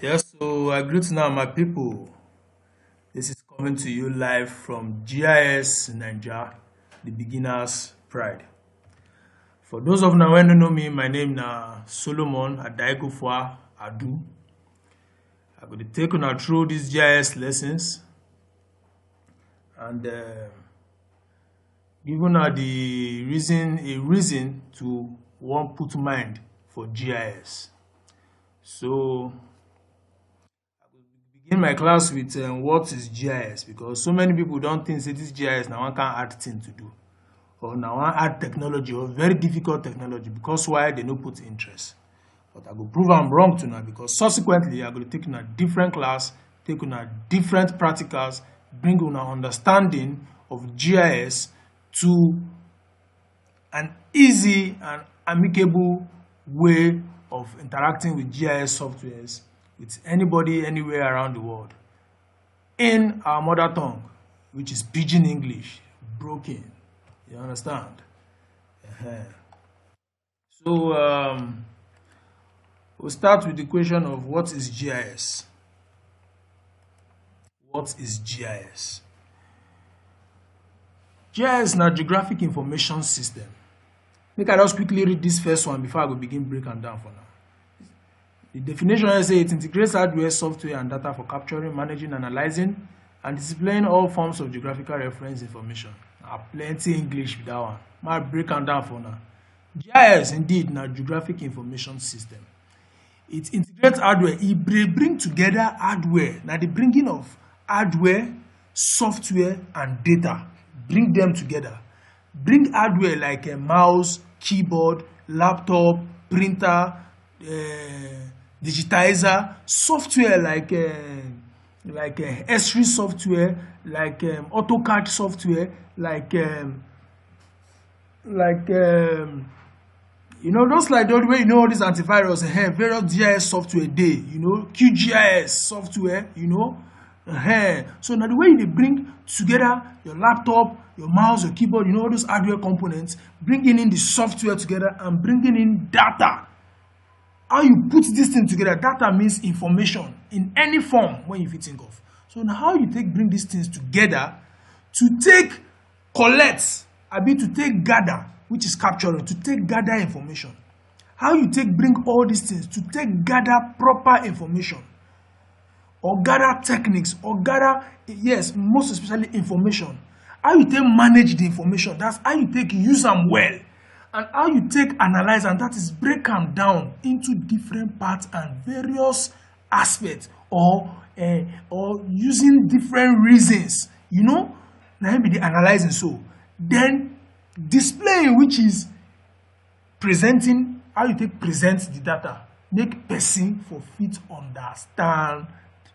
Yes, so I greet now my people. This is coming to you live from GIS Nigeria, the Beginners Pride. For those of now who don't know me, my name is Solomon Adaigofwa Adu. I'm going to take on through these GIS lessons and given the reason to one put mind for GIS. So begin my class with what is GIS, because so many people don't think that this GIS now one can add thing to do, or now one add technology or very difficult technology, because why they no put interest. But I go prove I'm wrong to now, because subsequently I go take on a different class, take on a different practicals, bring on an understanding of GIS to an easy and amicable way of interacting with GIS softwares with anybody anywhere around the world in our mother tongue, which is Pegion English, broken. You understand? So we'll start with the question of what is GIS? What is GIS? GIS is a geographic information system. Make I just quickly read this first one before I go begin breaking down for now. The definition says it integrates hardware, software, and data for capturing, managing, analyzing, and displaying all forms of geographical reference information. Plenty English with that one. I'll break down for now. GIS indeed is a geographic information system. It integrates hardware. It bring together hardware. Now the bringing of hardware, software, and data. Bring them together. Bring hardware like a mouse, keyboard, laptop, printer, digitizer, software like S3 software, like AutoCAD software, like just like the way all these antivirus and various GIS software QGIS software, So now the way they bring together your laptop, your mouse, your keyboard, all those hardware components, bringing in the software together and bringing in data. How you put this thing together, data means information in any form when you think of. So now how you bring these things together to collect, to gather, which is capturing, to gather information. How you bring all these things to gather proper information, or gather techniques, or gather, most especially information. How you manage the information, that's how you use them well. And how you analyze, and that is break them down into different parts and various aspects, or using different reasons, now be the analyzing. So then displaying, which is presenting, how you present the data, make person for fit understand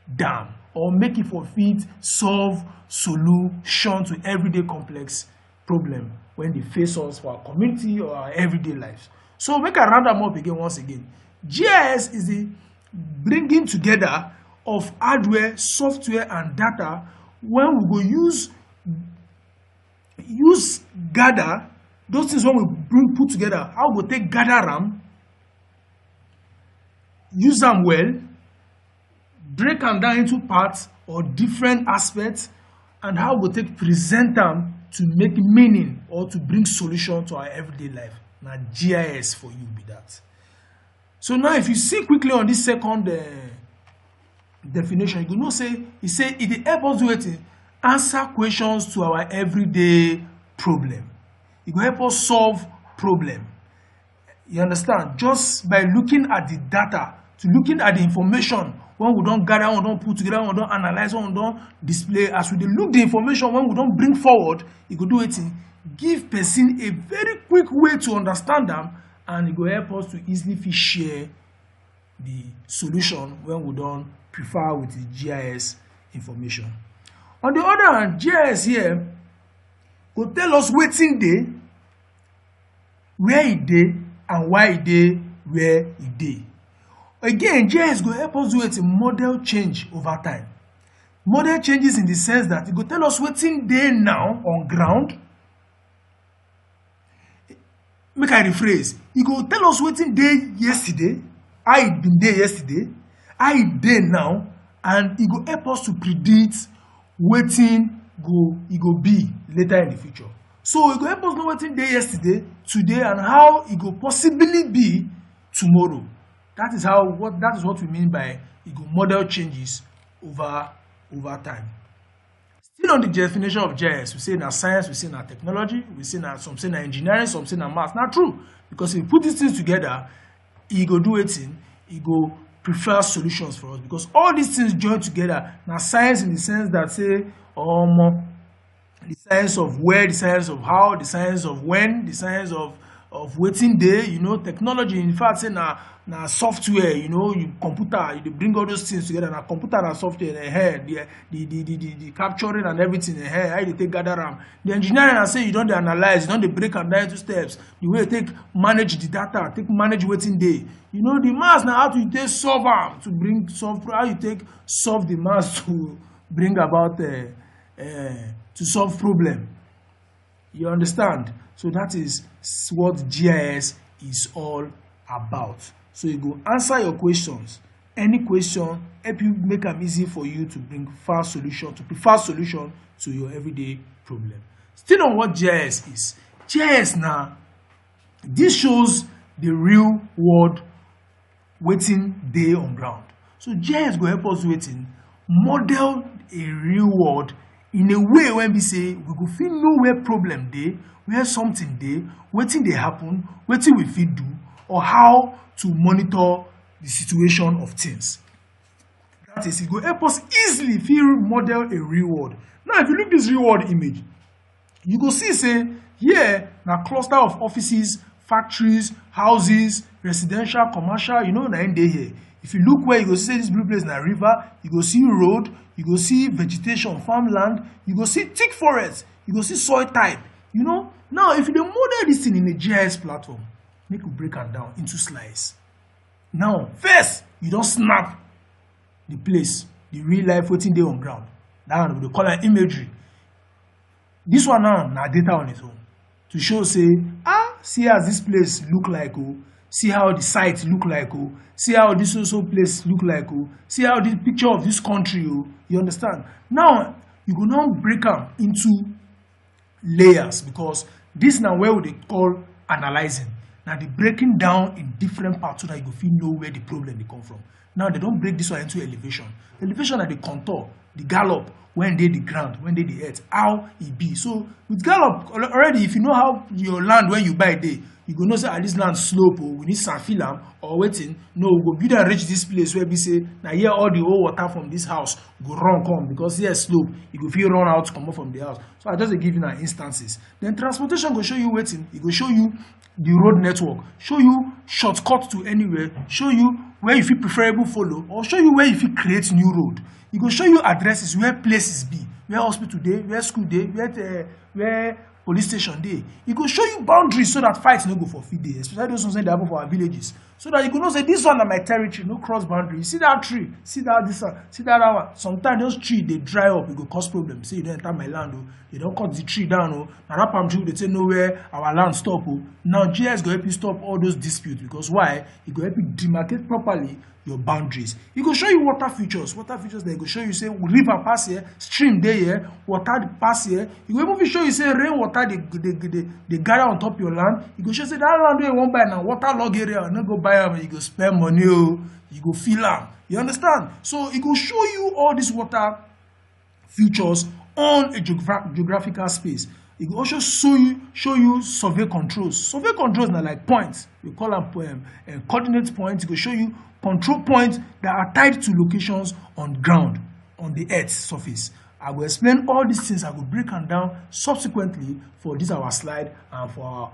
them, or make it for fit solve solution to everyday complex problem when they face us for our community or our everyday lives. So make a round them up again once again. GIS is the bringing together of hardware, software, and data when we go use gather those things when we put together. How we gather them, use them well, break them down into parts or different aspects, and how we present them to make meaning or to bring solution to our everyday life. Now GIS for you be that. So now if you see quickly on this second definition, you know it help us do it, answer questions to our everyday problem. It will help us solve problem. You understand? Just by looking at the data, to looking at the information, when we don't gather, when we don't put together, when we don't analyze, when we don't display, as we look the information, when we don't bring forward, it will do it, give person a very quick way to understand them, and it will help us to easily share the solution when we don't prefer with the GIS information. On the other hand, GIS here will tell us wetin dey, where it dey, and why it dey, where it dey. Again, GIS will help us do it in model change over time. Model changes in the sense that it will tell us wetin dey now on ground. Make I rephrase. It will tell us wetin dey yesterday, how it been dey yesterday, how e dey now, and e go help us to predict wetin e go be later in the future. So e go help us know wetin dey yesterday, today, and how e go possibly be tomorrow. That is what we mean by e go model changes over time. Still on the definition of GIS, we say na science, we say na technology, we say na some say na engineering, some say na math. Na true, because if you put these things together, e go do wetin? E go prefer solutions for us, because all these things join together. Now science in the sense that say the science of where, the science of how, the science of when, the science of wetin dey, technology. In fact, say na software, you computer, you bring all those things together. Na computer and software, the capturing and everything, how you take gather am. The engineering, I say you don't analyze, you don't break am down into steps. The way you take manage the data, take manage wetin dey. The maths now, how to take solve am how you take solve the maths to bring about to solve problem. You understand? So that is what GIS is all about. So you go answer your questions. Any question, help you make them easy for you to bring preferred solution to your everyday problem. Still on what GIS is. GIS now, this shows the real world wetin dey on ground. So GIS go help us wetin model a real world in a way when we say we go fit know where problem dey, where something dey, wetin dey happen, wetin we fit do, or how to monitor the situation of things. That is, it go help us easily fit model a real world. Now, if you look this real world image, you go see say here na cluster of offices, factories, houses, residential, commercial, na im dey here. If you look where, you go see this blue place na river, you go see road, you go see vegetation, farmland, you go see thick forest, you go see soil type. Now if you dey model this thing in a GIS platform, make we break am down into slides. Now first, you don snap the place, the real life wetin dey on ground. That one we dey call am imagery. This one now na data on its own to show say see as this place look like, see how the site look like, see how this also place look like, see how the picture of this country, you understand? Now you go now break am into layers, because this now where we dey call analyzing. Now the breaking down in different parts so that you go fit know where the problem dey come from. Now they don't break this one into elevation. Elevation na the contour, the gallop, when dey the ground, when dey the earth, how e be. So with gallop already, if you know how your land when you buy dey, you go know say this land slope, we need sand fill am or wetin. No, we go build and reach this place where we say now here all the old water from this house go run come, because here slope, you go feel run out come out from the house. So I just give you now instances. Then transportation go show you wetin, it go show you the road network, show you shortcut to anywhere, show you where you feel preferable follow, or show you where you feel create new road. It go show you addresses where places be, where hospital dey, where school dey, where police station dey. It go show you boundaries so that fights no go for fit dey, especially those ones that happen for our villages. So that you go know say this one na my territory, no cross boundary. You see that tree, see that this one, see that one. Sometimes those trees they dry up, it go cause problems. Say you don't enter my land, they don't cut the tree down, now that palm tree they say no where our land stop. Now GIS go help you stop all those disputes, because why? It go help you demarcate properly your boundaries. It go show you water features. Water features that go show you say river pass here, stream there here, water pass here. It go even show you say rainwater they gather on top your land. It go show you say that land where you won't buy now water log area, no go buy them, you go spend money, you go fill am. You understand? So it go show you all these water features on a geographical space. It will also show you survey controls. Survey controls are like points. We call them coordinate points. It will show you control points that are tied to locations on ground, on the Earth's surface. I will explain all these things. I will break them down subsequently for this our slide and for our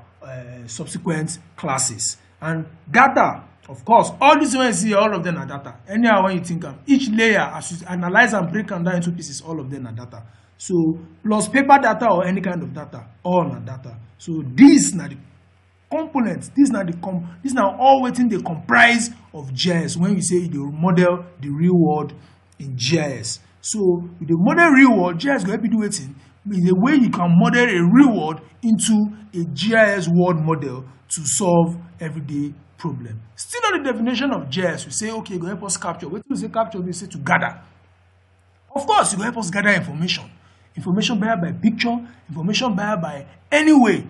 subsequent classes. And data, of course, all these ones you see, all of them are data. Anyhow, when you think of each layer, as you analyze and break them down into pieces, all of them are data. So plus paper data or any kind of data, all are data. So these are the components. These are all waiting they comprise of GIS. When we say the model the real world in GIS. So with the model real world, GIS will help you do it in the way you can model a real world into a GIS world model to solve everyday problem. Still on the definition of GIS, we say, okay, go help us capture. What we say capture, we say to gather. Of course, you go help us gather information. Information gathered by picture, information gathered by any way,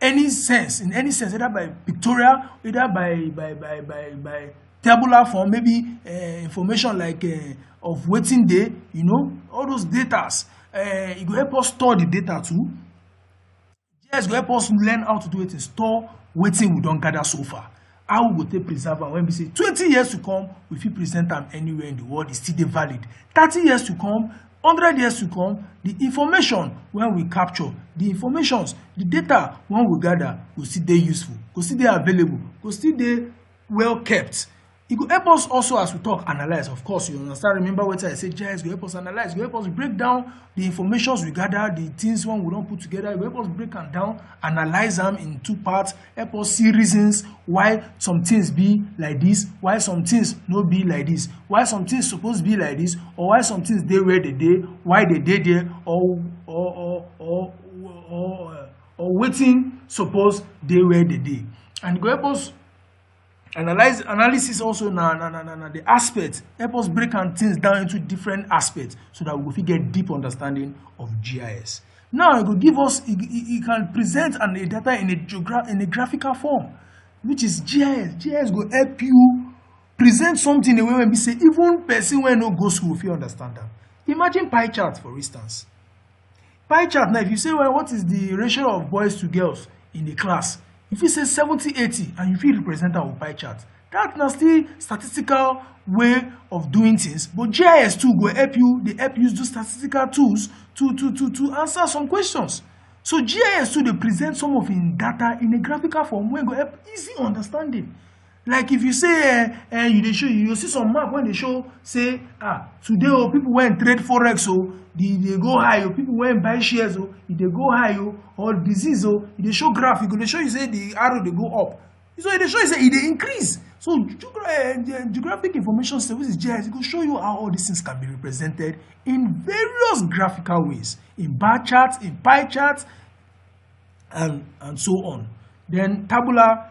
any sense, in any sense, either by pictorial, either by tabular form, maybe information like of waiting day, you know, all those datas. It go help us store the data too. GIS go help us learn how to do it and store waiting we don't gather so far. How we go take preserve am when we say 20 years to come, we fit present am anywhere in the world, is still dey valid. 30 years to come, 100 years to come, the information when we capture, the informations, the data when we gather go still dey useful, go still dey available, go still dey well kept. It go help us also, as we talk, analyze. Of course, you understand. Remember what I said, GIS go help us analyze, go help us break down the informations we gather, the things when we don't put together. It go help us break them down, analyze them in two parts, help us see reasons why some things be like this, why some things no be like this, why some things supposed to be like this, or why some things they where they dey, why they dey there, or waiting suppose they where they dey. And it go help us analysis also the aspects, help us break things down into different aspects so that we will get deep understanding of GIS. Now it will give us, it can present the data in a graphical form, which is GIS. GIS will help you present something in a way when we say even person when no go school if you understand that. Imagine pie chart, for instance. Pie chart, now if you say, well, what is the ratio of boys to girls in a class? If you say 70-80 and you feel represent that with pie chart, that's not still statistical way of doing things. But GIS too will help you. They help use those statistical tools to answer some questions. So GIS too they present some of in data in a graphical form where go help easy understanding. Like if you say you see some map when they show say today people went trade forex they go high people went buy shares they go high or disease they show graph they show you say the arrow they go up so they show you say they increase. So geographic information services GIS it will show you how all these things can be represented in various graphical ways, in bar charts, in pie charts, and so on. Then tabular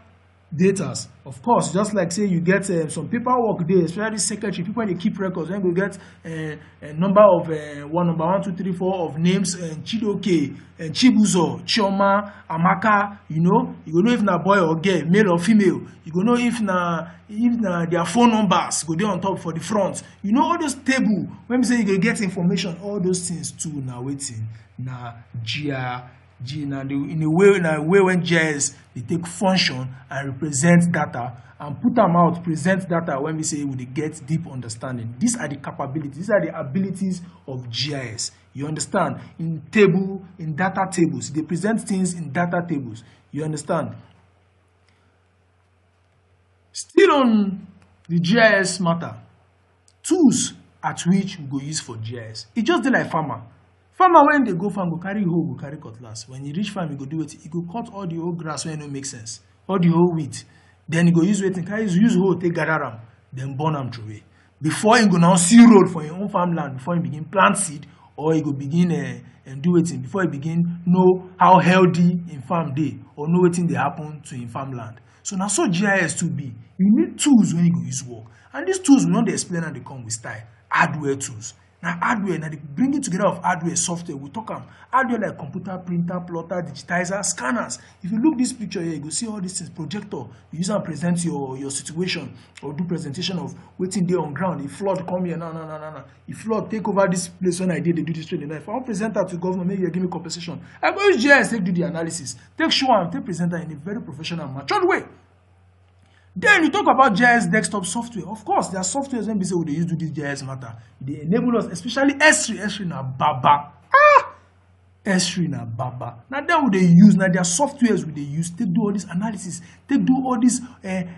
data, of course, just like say you get some paperwork there, especially secretary people when they keep records, then you get a number of number 1, 2, 3, 4 of names, Chidoke, Chibuzo, Chioma, Amaka. You go know if na boy or girl, male or female. You go know if na their phone numbers go there on top for the front. You know all those table when we say you go get information, all those things too. Now waiting na in a way when GIS they take function and represent data and put them out, present data when we say we get deep understanding. These are the capabilities, these are the abilities of GIS. You understand? In data tables, they present things in data tables. You understand? Still on the GIS matter, tools at which we go use for GIS. It just like farmer. Farmer when they go farm go carry hoe, go carry cutlass. When you reach farm, you go do it. You go cut all the whole grass when it no make sense, all the whole wheat. Then you go use waiting, use hoe take gather them, then burn them through. Before you go now see road for your own farmland, before you begin plant seed, or you go begin and do it before you begin know how healthy in farm day or know what they happen to in farmland. So now so GIS to be, you need tools when you go use work, and these tools we don't explain how they come with style, hardware tools. Now hardware, now the bringing together of hardware, software, we talk hardware like computer, printer, plotter, digitizer, scanners. If you look this picture here, you go see all these things. Projector, you use and present your situation or do presentation of waiting there on ground. If flood come here, no. If flood take over this place when I did, they do this training. If I want present that to government, maybe you give me compensation. I go use GIS, take do the analysis, take show and take presenter in a very professional, matured way. Then you talk about GIS desktop software. Of course, there are softwares when we say they use to this GIS matter. They enable us, especially S3 na baba. S3 na baba. Now then would they use, now their softwares would they use, take do all this analysis, take do all this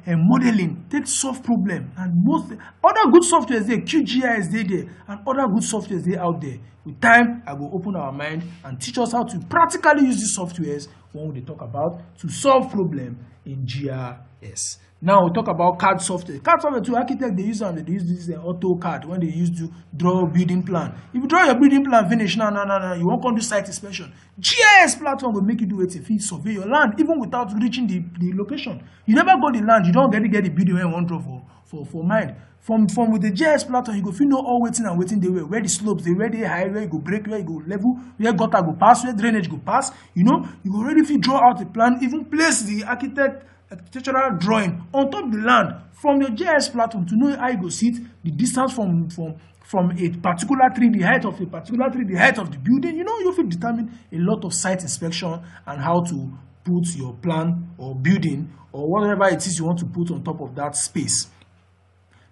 modeling, take solve problem. And most other good softwares there, QGIS there, and other good softwares they out there. With time, I will open our mind and teach us how to practically use these softwares when they talk about to solve problem in GIS. Now we talk about CAD software. CAD software too, architect they use them. They use this AutoCAD when they use to draw building plan. If you draw your building plan finish, no, you won't come do site inspection. GIS platform will make you do it if you survey your land even without reaching the location. You never go the land, you don't get the building when you want draw for mind. From with the GIS platform, you go feel know all waiting and waiting they where the slopes, they where they high, where you go break, where you go level, where gutter go pass, where drainage go pass. You know, you already feel draw out the plan, even place the architectural drawing on top of the land from your GIS platform to know how you go sit, the distance from a particular tree, the height of a particular tree, the height of the building. You know, you will determine a lot of site inspection and how to put your plan or building or whatever it is you want to put on top of that space.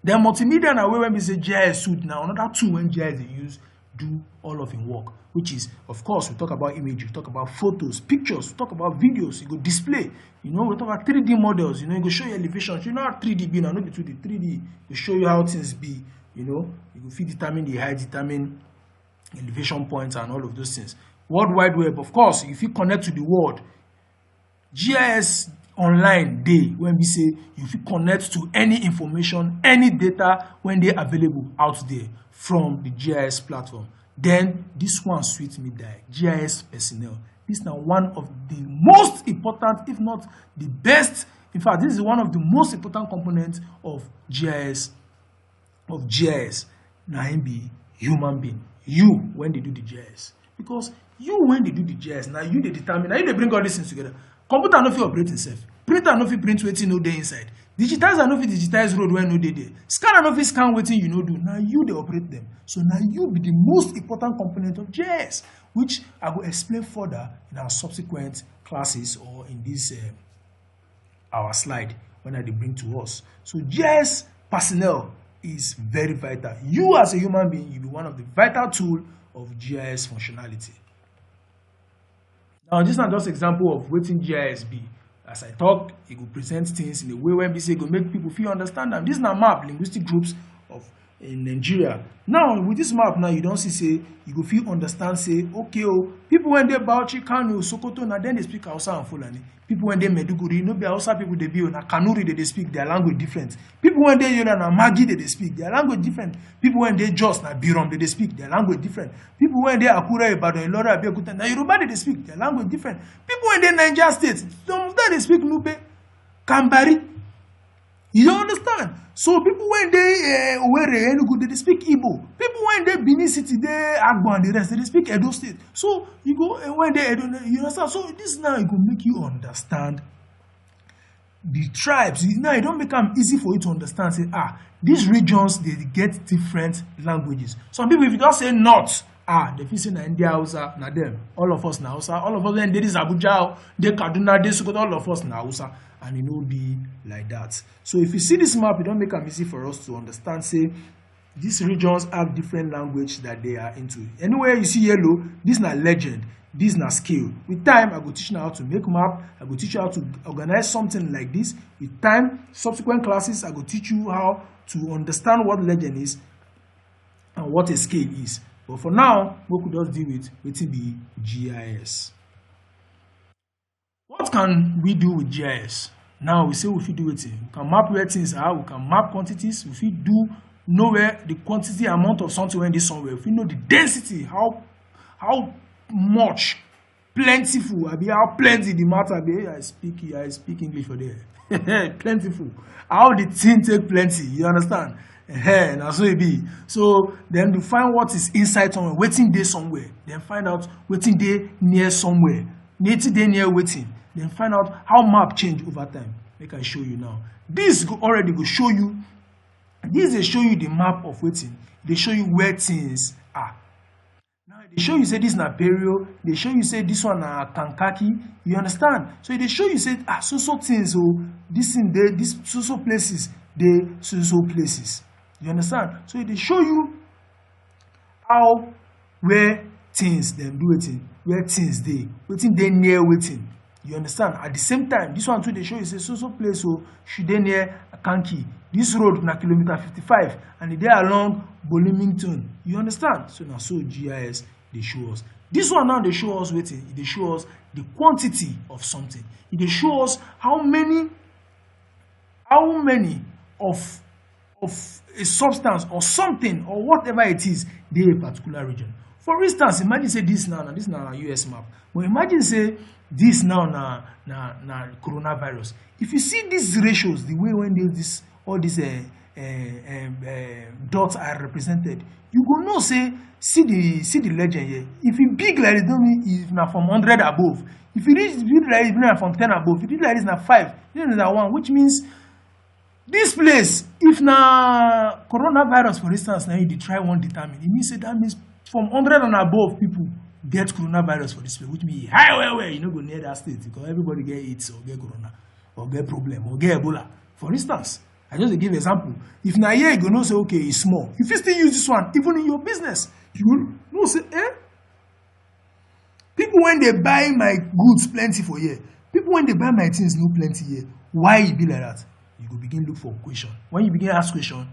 Then multimedia and away when we say GIS suite now, another tool when GIS they use do all of in work, which is, of course, we talk about image, we talk about photos, pictures, we talk about videos, you go display, you know, we talk about 3D models, you know, you go show you elevations, you know how 3D be now, not be 2D, 3D, you show you how things be, you know, you go fit determine the height, determine elevation points and all of those things. World Wide Web, of course, if you connect to the world, GIS online day when we say you fit connect to any information, any data when they available out there from the GIS platform. Then this one sweet me die, GIS personnel. This is now one of the most important, if not the best. In fact, this is one of the most important components of GIS. Now be human being. You when they do the GIS. Because you when they do the GIS, now you they determine, now you they bring all these things together. Computer no fit operate itself. Printer no fit print wetin no dey inside. Digitizer no fit digitize road when no dey there. Scanner no fit scan wetin you no do. Now you dey operate them. So now you be the most important component of GIS, which I will explain further in our subsequent classes or in this our slide when I bring to us. So GIS personnel is very vital. You as a human being, you be one of the vital tool of GIS functionality. Now, this is not just example of wetin GIS be. As I talk, it will present things in a way where we say it will make people feel understand them. This is a map, linguistic groups in Nigeria. Now, with this map now, you don't say you go feel understand, say, okay, people when they Bauchi, Kano, Sokoto, now then they speak Hausa and Fulani. People when they Meduguri, no be Hausa people they be on a Kanuri, they speak their language different. People when they Yola na Magi, they speak their language different. People when they Jos na Birom, they speak their language different. People when they Akura, Ibadan, Ilora, Abeokuta, na Yoruba, they speak their language different. People when they Niger State, some of them they speak Nupe, Kambari. You don't understand? So people when they Owerri, Enugu, they speak Igbo. People when they Benin City, they Agbo and the rest, they speak Edo State. So you go when they Edo, you understand? So this now it will make you understand the tribes. Now it don't make them easy for you to understand. Say, these regions they get different languages. Some people if you don't say north, they feel say na India Hausa, na them. All of us na Hausa. All of us then they is Abuja, they Kaduna, they Sokoto, all of us na Hausa. And it will be like that. So if you see this map, it don't make it easy for us to understand, say, these regions have different language that they are into. Anywhere you see yellow, this is not legend, this is not scale. With time, I will teach you how to make map, I will teach you how to organize something like this. With time, subsequent classes, I will teach you how to understand what legend is and what a scale is. But for now, we could just deal with wetin be GIS. What can we do with GIS? Now we say we fit do it. We can map where things are, we can map quantities, we fit know where the quantity amount of something when this somewhere. If we know the density, how much, plentiful, how plenty the matter be. I speak English for there. Plentiful. How the thing take plenty, you understand? Now so it be. So then to find what is inside somewhere, waiting day somewhere, then find out waiting day near somewhere. Native day near waiting. Then find out how map change over time. Make I show you now. This already will show you. This they show you the map of waiting. They show you where things are. Now they show you say this na Perio. They show you say this one na Kankaki. You understand? So they show you say so things. So this in there, this so places, they so places. You understand? So they show you how where things them do waiting, where things waiting they near waiting. You understand? At the same time, this one too they show you say so place so should they near Kanki. This road na kilometer 55 and they along Bolimington. You understand? So now so GIS they show us. This one now they show us waiting. They show us the quantity of something. They show us how many how many of a substance or something or whatever it is dey a particular region. For instance, imagine say this now na US map, but imagine say this now na coronavirus. If you see these ratios, the way when all these dots are represented, you go know say see the legend here. If e big like this, don't mean if na from 100 above. If you reach big like this, na from 10 above. If you reach like this, na 5. This na 1, which means this place, if na coronavirus, for instance, now you dey try one determine, it means say that means from 100 and above people get coronavirus for this place, which means high well, you no go near that state because everybody get AIDS or get corona or get problem or get Ebola. For instance, I just give example. If na here you go know say okay, it's small. If you still use this one, even in your business, you will know say people when they buy my goods plenty for here, people when they buy my things no plenty here. Why it be like that? You go begin look for question. When you begin ask question,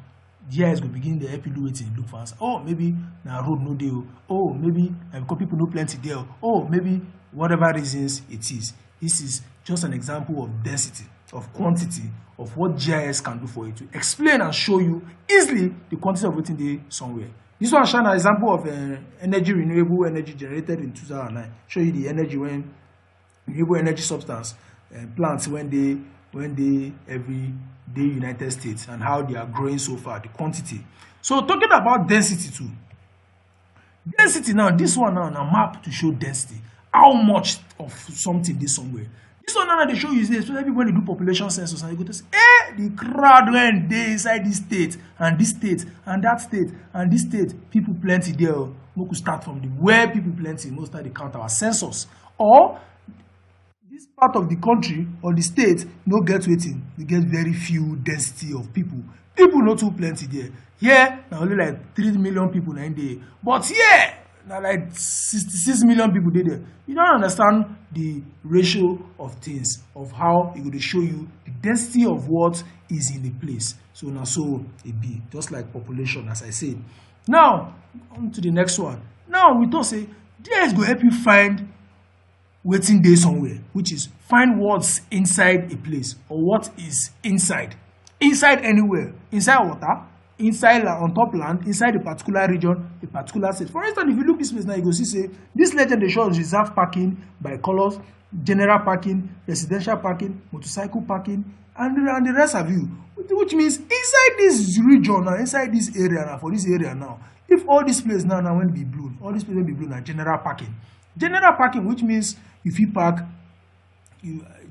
GIS go begin the help you do wetin look for answer. Oh, maybe na road no dey. Oh, maybe because people no plenty there. Oh, maybe whatever reasons it is. This is just an example of density, of quantity, of what GIS can do for you to explain and show you easily the quantity of wetin dey somewhere. This one show an example of renewable energy generated in 2009. Show you the energy when renewable energy substance plants when they every day United States and how they are growing so far, the quantity. So talking about density too. Density now, this one now a map to show density. How much of something is somewhere. This one now they show you is especially when they do population census and you go to say, the crowd when they inside this state and this state and that state and this state, people plenty there. We could start from the where people plenty, most start the count our census. Or this part of the country or the state no get waiting, we get very few density of people. People not too plenty there. Here, now only like 3 million people in there. But here, now like 66 million people there. You don't understand the ratio of things, of how it will show you the density of what is in the place. So now so it be, just like population, as I said. Now, on to the next one. Now we don't say, GIS go help you find waiting day somewhere, which is find what's inside a place or what is inside anywhere, inside water, inside on top land, inside a particular region, a particular state. For instance, if you look this place now, you go see say this legend they show reserve parking by colors, general parking, residential parking, motorcycle parking, and the rest of you, which means inside this region now, inside this area now, for this area now, if all this place now when be blue, all this place will be blue now, general parking. General parking, which means if you park,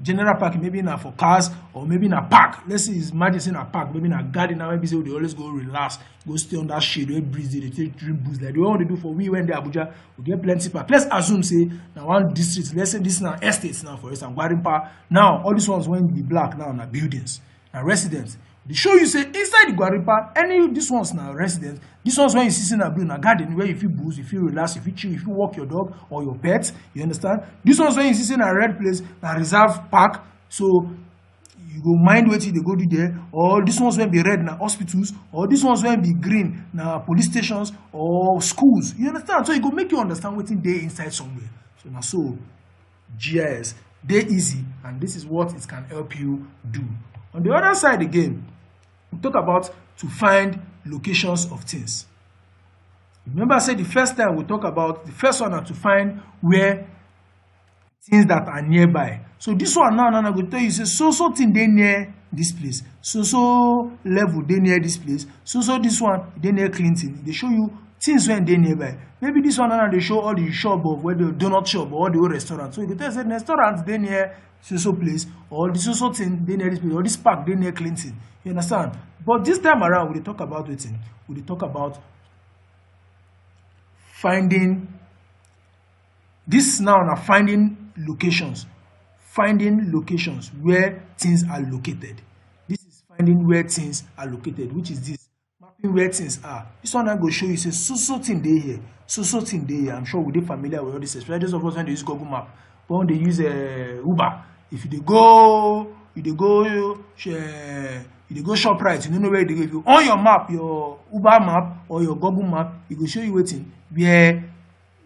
general parking maybe not for cars or maybe in a park. Let's say imagine saying a park, maybe in a garden. Now maybe say they always go relax, go stay on that shade, they breeze, they take drink booze. Like the one they do for we when they Abuja, we get plenty park. Let's assume say now one district. Let's say this now estates now for instance, Gwarimpa. Now all these ones when be black now na buildings, now residents. They show you say inside the Gwarimpa, this one's now residents. This one's when you see in a blue in a garden where you feel booze, you feel relax, you feel chill, you feel walk your dog or your pet. You understand? This one's when you see in a red place, a reserve park. So you go mind what they go do there. Or this one's when be red na hospitals. Or this one's when be green na police stations or schools. You understand? So it go make you understand what's there inside somewhere. So now so GIS, they easy, and this is what it can help you do. On the other side again, we talk about to find locations of things. Remember I said the first time we talk about the first one are to find where things that are nearby. So this one now I go tell you say so thing they near this place, so level they near this place, so this one they near Clinton. They show you things when they nearby. Maybe this one now they show all the shop of where the donut shop or all the old restaurants. So you go tell say restaurants they near so place, or this thing they near this place, or this park they near Clinton. You understand? But this time around, we talk about waiting. We talk about finding. This now finding locations where things are located. This is finding where things are located, which is this mapping where things are. This one I'm going to show you say so thing they here, so thing they here. I'm sure we're familiar with all this, especially those of us when they use Google Map. But when they use Uber, if you go ShopRite, you don't know where they go. If you on your map, your Uber map or your Google map, it will show you where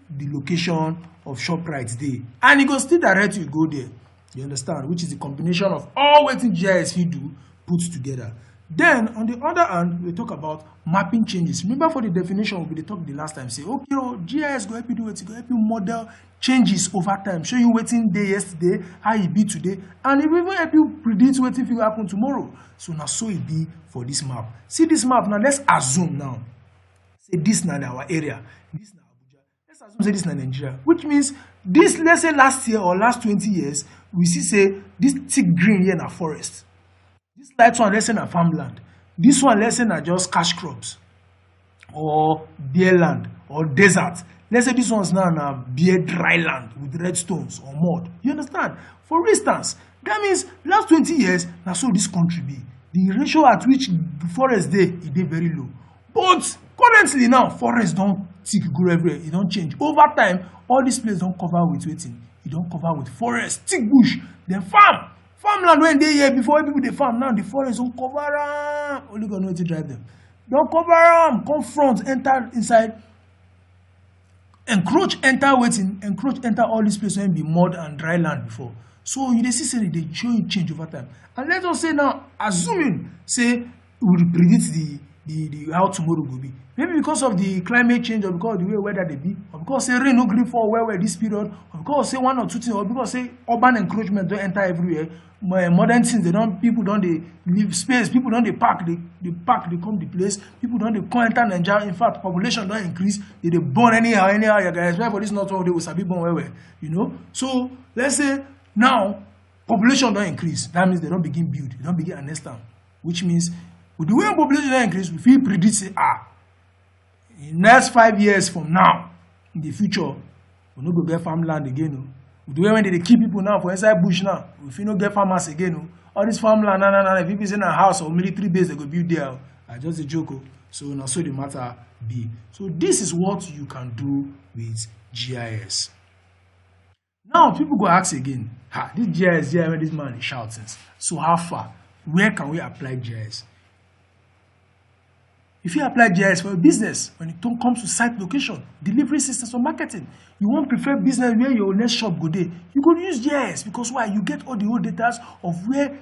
the location of ShopRite day, and it will still direct you go there. You understand? Which is the combination of all waiting GIS you do put together. Then on the other hand, we talk about mapping changes. Remember for the definition we talked the last time, say okay, GIS go help you do it, go help you model changes over time, show you wetin dey yesterday, how e be today, and it will even help you predict wetin fit happen tomorrow. So na so e be for this map. See this map now, let's assume now, say this na our area, this na Abuja. Let's assume say this na Nigeria, which means this, let's say last year or last 20 years, we see say this thick green here na forest. This light one, let's say na farmland. This one, let's say na just cash crops or bare land or desert. Let's say this one's now na bare dry land with red stones or mud. You understand? For instance, that means last 20 years, na so this country be. The ratio at which the forest dey, e dey very low. But currently now, forest don thick grow everywhere. E don change. Over time, all this place don cover with wetin? E don cover with forest, thick bush, then farmland when dey here before people dey farm, now the forest don cover am. Only God know wetin drive them. Don cover am, come front, enter inside, encroach, enter wetin? Encroach, enter all this place when be mud and dry land before. So you dey see say dey show you change over time. And let us say now, assuming say we predict the how tomorrow go be. Maybe because of the climate change, or because of the way weather dey be, or because say rain no gree fall well this period, or because say one or two things, or because say urban encroachment don enter everywhere. Modern things, people don dey leave space, people don dey park, they come the place, people don dey come enter Nigeria. In fact, population don increase, they dey born anyhow, you guys. Especially for this north one, they will sabi born well, you know. So let's say now population don increase, that means they don begin build, they don begin understand, which means with the way population don increase, we fit predict say in the next 5 years from now, in the future, we no go get farmland again. With the way when they keep people now for inside bush now, we fit no get farmers again. All this farmland, if people in a house or military base, they go build there. I just a joke. So now so the matter be. So this is what you can do with GIS. Now people go ask again, this GIS here when this man is shouting. So how far? Where can we apply GIS? If you apply GIS for a business, when it comes to site location, delivery systems, or marketing, you won't prefer business where your next shop go there. You could use GIS because why? You get all the whole data of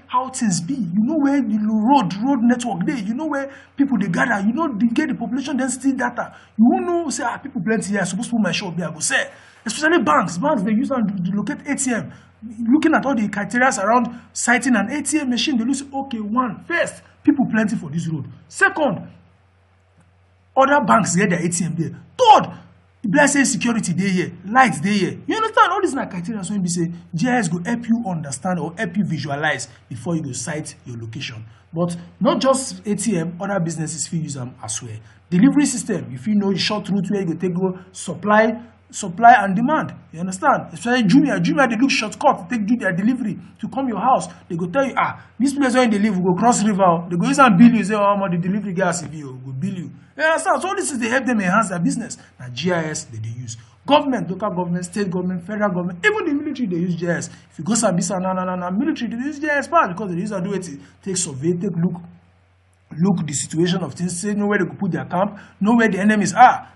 how things be. You know where the road network there. You know where people they gather. You know they get the population density data. You won't know say people plenty here. Supposed to put my shop there. I go say, especially banks they use them to locate ATM. Looking at all the criteria around citing an ATM machine, they look say, okay, first, people plenty for this road. Second, other banks get their ATM there. Third, blessed security dey here, lights dey here. You understand? All these are criteria. So we say GIS go help you understand or help you visualize before you go cite your location. But not just ATM, other businesses fit use them as well. Delivery system, if you know the short route where you go take go supply and demand. You understand? Especially Jumia they look shortcut to take do their delivery to come your house. They go tell you, this place where they live, we go cross river. They go use and bill you, say, the delivery gas if you go bill you. You understand? So this is they help them enhance their business. Now GIS they use. Government, local government, state government, federal government, even the military they use GIS. If you go Sabisa, military they use GIS part because they use and do it. Take survey, take look the situation of things, say know where they could put their camp, know where the enemies are.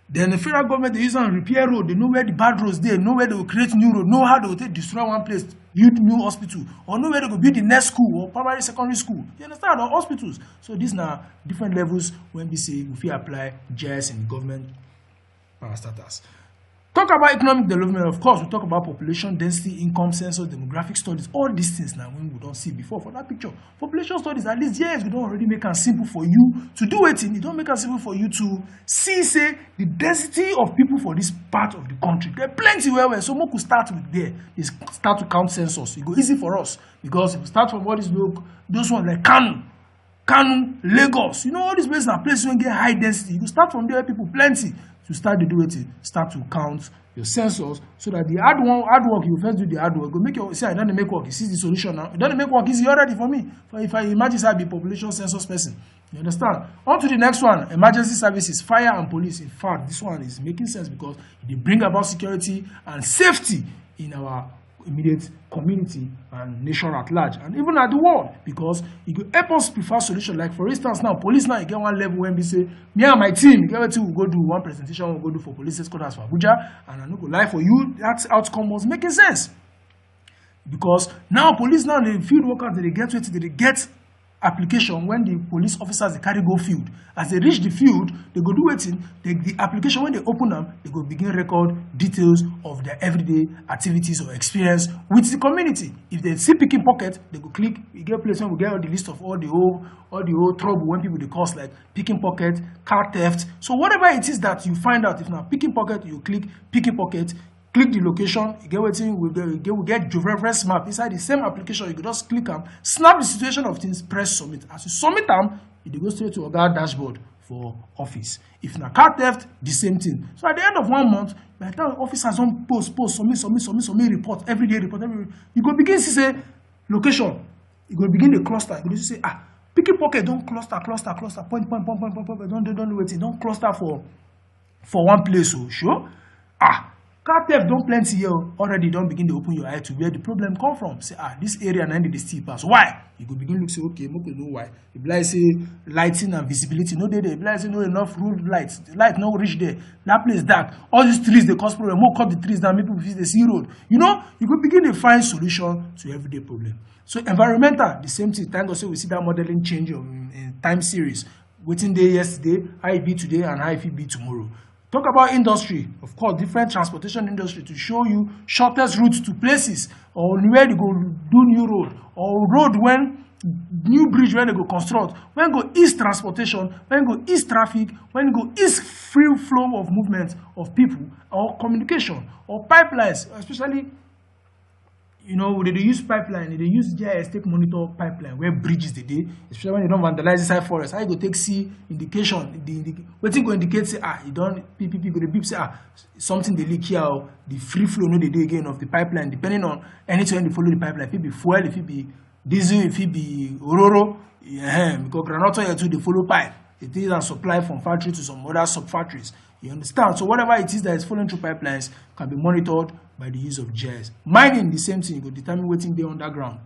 Then the federal government they use and repair road, they know where the bad roads there, know where they will create new road, know how they will take destroy one place, build new hospital, or know where they will build the next school or primary secondary school. You understand? Or hospitals. So these are different levels when we say if we apply GIS in government parastatals. Talk about economic development, of course, we talk about population density, income census, demographic studies, all these things now when we don't see before for that picture. Population studies, at least GIS, we don't already make it simple for you to do it. It don't make it simple for you to see, say, the density of people for this part of the country. There are plenty where so we could start with there. Is start to count census. It go easy for us because if we start from what is those ones like Kanu, Lagos, you know, all these places are places where get high density. You start from there where people plenty. To start to do it, start to count your sensors so that the hard work you first do the hard work. Go make your I don't make work. You see the solution now. It doesn't make work easy already for me. If I imagine I be population census person, you understand? On to the next one, emergency services, fire and police. In fact, this one is making sense because they bring about security and safety in our immediate community and nation at large and even at the world because it will help us prefer solutions. Like for instance now police now you get one level when we say me and my team you get what we go do one presentation we go do for police headquarters for Abuja and I no go lie for you that outcome was making sense. because now police now the field workers they get application when the police officers they carry go field. As they reach the field, they go do wetin, the application when they open them, they go begin record details of their everyday activities or experience with the community. If they see picking pocket, they go click. We get place when we get all the list of all the whole trouble when people they cause like picking pocket, car theft. So whatever it is that you find out, if now picking pocket, you click picking pocket. Click the location, you get wetin we get georeference map inside the same application. You can just click am, snap the situation of things, press submit. As you submit am, you go straight to Oga dashboard for office. If na car theft, the same thing. So at the end of 1 month, by the time officers don post, submit report, everyday report, you go begin see say location. You go begin the cluster. You go see say picking pocket don cluster, point, don't do wetin, don cluster for one place. So sure. Car theft don't plenty here already. Don't begin to open your eye to where the problem come from. Say this area and the steep pass. Why? You go begin look say okay, make we know why. If like say lighting and visibility no dey there. If like say no enough road lights, the light no reach there. That place dark. All these trees they cause problem. More cut the trees down, make people fit the see road. You know, you go begin to find solution to everyday problem. So environmental, the same thing. Thank God say we see that modeling change in time series. Waiting day yesterday, how it be today, and how it be tomorrow. Talk about industry, of course, different transportation industry to show you shortest routes to places, or where they go do new road, or road when new bridge when they go construct, when go ease transportation, when go ease traffic, when go ease free flow of movement of people, or communication, or pipelines, especially. You know, they use pipeline, they use GIS take monitor pipeline where bridges they do, especially when you don't vandalize inside forest. How you go take see indication, what you go indicate say you don't PPP go the beep say something they leak here, or the free flow no they do again of the pipeline, depending on anything they follow the pipeline. If it be fuel, if it be diesel, if it be ororo, because granola here too they follow pipe. It is a supply from factory to some other sub factories. You understand? So whatever it is that is flowing through pipelines can be monitored by the use of GIS. Mining, the same thing. You go determine what's in there underground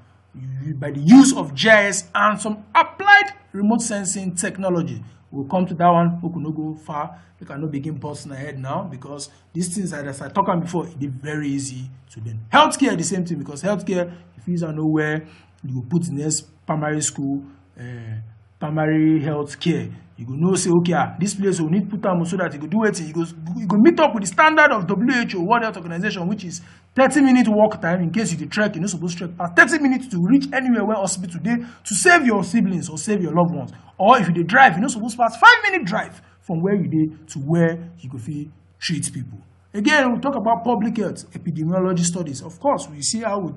by the use of GIS and some applied remote sensing technology. We'll come to that one. We could not go far. We cannot begin busting ahead now because these things, as I talked about before, it is very easy to learn. Healthcare, the same thing, because healthcare, if you don't know where you put in this primary school, primary health care, you go know say okay, this place we need put them so that you go do it. You go meet up with the standard of WHO, World Health Organization, which is 30-minute walk time. In case you trek, you're not supposed to trek 30 minutes to reach anywhere where hospital today to save your siblings or save your loved ones. Or if you drive, you're not supposed to pass 5-minute drive from where you did to where you go treat people. Again, we talk about public health, epidemiology studies. Of course, we see how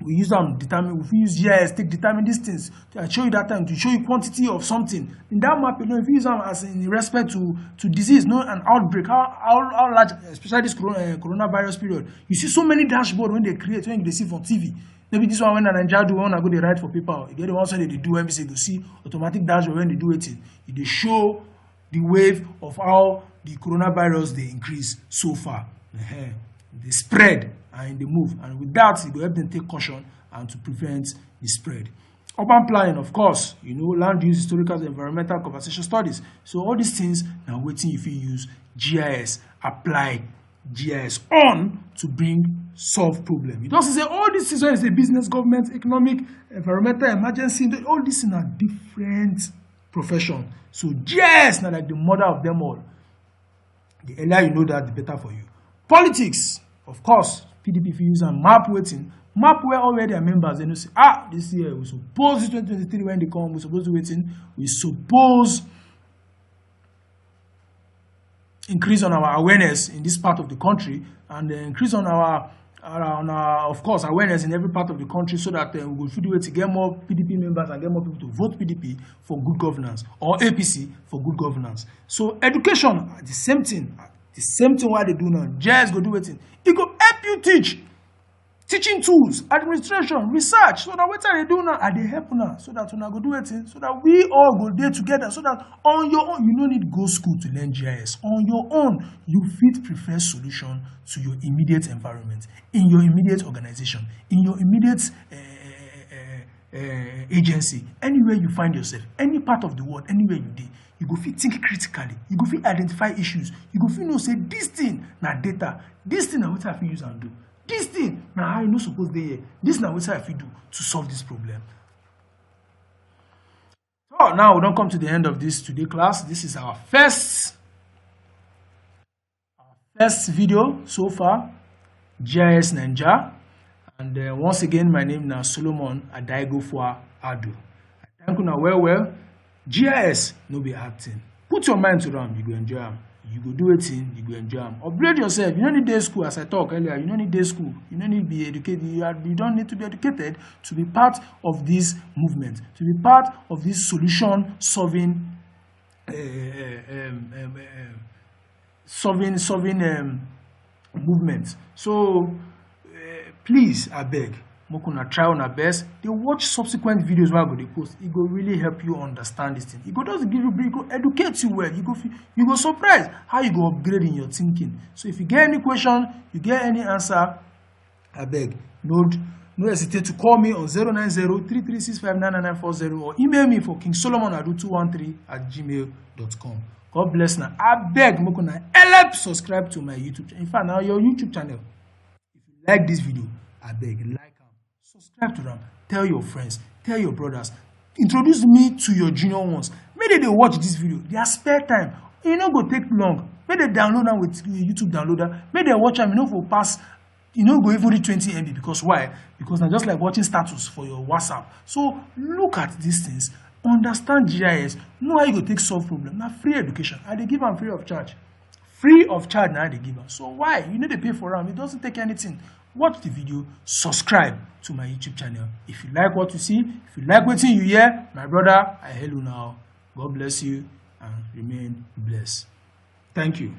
we use them determine. If you use GIS, determine these things. I show you that time to show you quantity of something. In that map, you know, if you use them as in respect to disease, no, an outbreak, how large, especially this coronavirus period, you see so many dashboards when they create, when they see from TV. Maybe this one when Nigeria do one, I go they write for paper. You get the ones when they do MBC, you see automatic dashboard when they do it. They show the wave of how the coronavirus they increase so far. They spread and they move, and with that it will help them take caution and to prevent the spread. Urban planning, of course, you know, land use, historical, environmental, conservation studies. So all these things now waiting if you use GIS, apply GIS on to solve problem. You don't say all these things is a business, government, economic, environmental, emergency. All these in a different profession. So GIS now like the mother of them all. The earlier you know that, the better for you. Politics, of course. PDP if you use a map waiting, map where already are members, and you say, this year we suppose 2023 when they come, we supposed to waiting, we suppose increase on our awareness in this part of the country, and increase on our of course awareness in every part of the country, so that we will feel the way to get more PDP members and get more people to vote PDP for good governance, or APC for good governance. So education, the same thing what they do now. GIS go do it. It go help you teaching tools, administration, research. So that what they do now, they help now, so that when I go do it, so that we all go there together, so that on your own you don't need go school to learn GIS. On your own, you fit prefer solution to your immediate environment, in your immediate organization, in your immediate agency, anywhere you find yourself, any part of the world, anywhere you do. You go fit think critically. You go fit identify issues. You go fit know say this thing na data. This thing na what I fit use and do. this thing na how you no suppose dey here. This na wetin I fit do to solve this problem. So now we don come to the end of this today class. This is our first video so far, GIS Naija. And once again, my name na Solomon Adaigofua Adu. I thank una well. GIS no be hard thing. Put your mind to am, you go enjoy am. You go do it in, you go enjoy am. Upgrade yourself. You don't need day school, as I talked earlier. You don't need day school. You don't need to be educated. You don't need to be educated to be part of this movement, to be part of this solution solving movement. So please, I beg, make una try on our best. They watch subsequent videos where I go dey post. It go really help you understand this thing. It go just give you, it go educate you well. You go surprise how you go upgrade in your thinking. So if you get any question, you get any answer, I beg, no hesitate to call me on 090-3365-99940 or email me for kingsolomonadu213@gmail.com. God bless now. I beg, make una help subscribe to my YouTube channel. In fact, now your YouTube channel. If you like this video, I beg, like them, subscribe to them, tell your friends, tell your brothers, introduce me to your junior ones. Maybe they watch this video, their spare time. You know, go take long. Maybe they download them with YouTube downloader. Maybe they watch them, you know, for pass. You know, go even read 20 MB because why? Because I'm just like watching status for your WhatsApp. So look at these things, understand GIS, know how you go take solve problem. Now free education, and they give them free of charge. Free of charge now they give them. So why? You need to pay for them. It doesn't take anything. Watch the video, subscribe to my YouTube channel. If you like what you see, if you like what you hear, my brother, I hail you now. God bless you and remain blessed. Thank you.